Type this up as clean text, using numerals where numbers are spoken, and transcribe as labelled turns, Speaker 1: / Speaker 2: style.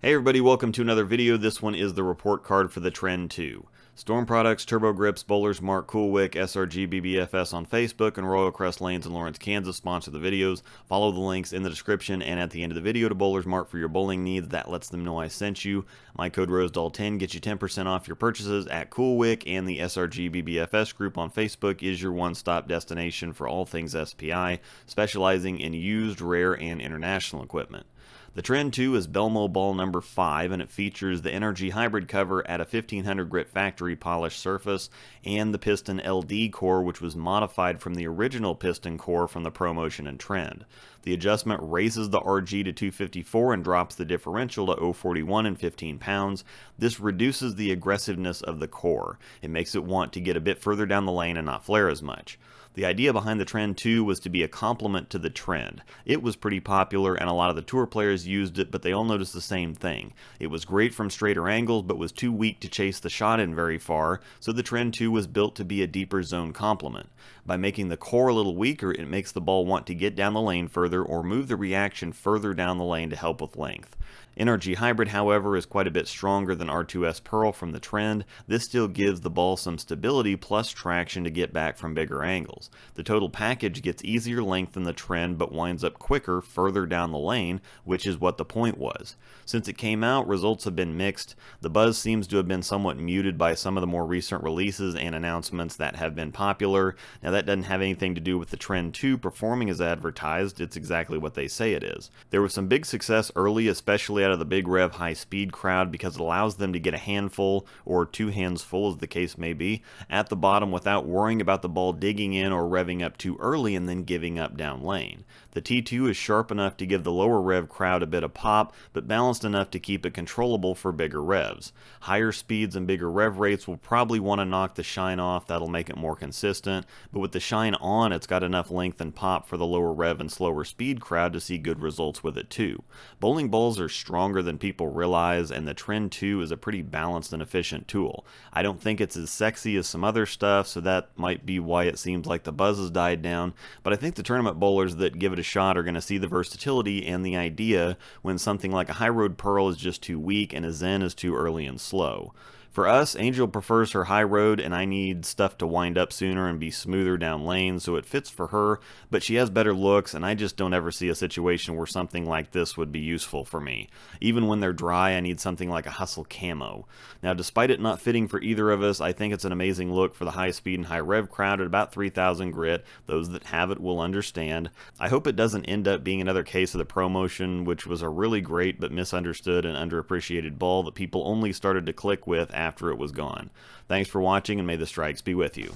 Speaker 1: Hey everybody, welcome to another video. This one is the report card for the Trend 2. Storm Products, Turbo Grips, Bowlers, Mart, CoolWick, SRGBBFS on Facebook, and Royal Crest Lanes in Lawrence, Kansas sponsor the videos. Follow the links in the description and at the end of the video to Bowlers Mart for your bowling needs. That lets them know I sent you. My code Rosdahl10 gets you 10% off your purchases at CoolWick, and the SRGBBFS group on Facebook is your one-stop destination for all things SPI, specializing in used, rare, and international equipment. The Trend 2 is Belmo ball number 5, and it features the Energy Hybrid cover at a 1500 grit factory polished surface and the piston LD core, which was modified from the original piston core from the ProMotion and Trend. The adjustment raises the RG to 254 and drops the differential to 041 and 15 pounds. This reduces the aggressiveness of the core. It makes it want to get a bit further down the lane and not flare as much. The idea behind the Trend 2 was to be a complement to the Trend. It was pretty popular and a lot of the tour players used it, but they all noticed the same thing. It was great from straighter angles, but was too weak to chase the shot in very far, so the Trend 2 was built to be a deeper zone complement. By making the core a little weaker, it makes the ball want to get down the lane further or move the reaction further down the lane to help with length. Energy Hybrid, however, is quite a bit stronger than R2S Pearl from the Trend. This still gives the ball some stability plus traction to get back from bigger angles. The total package gets easier length than the Trend, but winds up quicker further down the lane, which is what the point was. Since it came out, results have been mixed. The buzz seems to have been somewhat muted by some of the more recent releases and announcements that have been popular. Now, that doesn't have anything to do with the Trend 2 performing as advertised. It's exactly what they say it is. There was some big success early, especially out of the big rev high speed crowd, because it allows them to get a handful, or 2 hands full as the case may be, at the bottom without worrying about the ball digging in or revving up too early and then giving up down lane. The T2 is sharp enough to give the lower rev crowd a bit of pop, but balanced enough to keep it controllable for bigger revs. Higher speeds and bigger rev rates will probably want to knock the shine off. That'll make it more consistent, but with the shine on, it's got enough length and pop for the lower rev and slower speed crowd to see good results with it too. Bowling balls are stronger than people realize, and the Trend 2 is a pretty balanced and efficient tool. I don't think it's as sexy as some other stuff, so that might be why it seems like the buzz has died down, but I think the tournament bowlers that give it a shot are going to see the versatility and the idea when something like a High Road Pearl is just too weak and a Zen is too early and slow. For us, Angel prefers her high road, and I need stuff to wind up sooner and be smoother down lane, so it fits for her, but she has better looks, and I just don't ever see a situation where something like this would be useful for me. Even when they're dry, I need something like a Hustle Camo. Now, despite it not fitting for either of us, I think it's an amazing look for the high speed and high rev crowd at about 3,000 grit. Those that have it will understand. I hope it doesn't end up being another case of the ProMotion, which was a really great but misunderstood and underappreciated ball that people only started to click with after it was gone. Thanks for watching, and may the strikes be with you.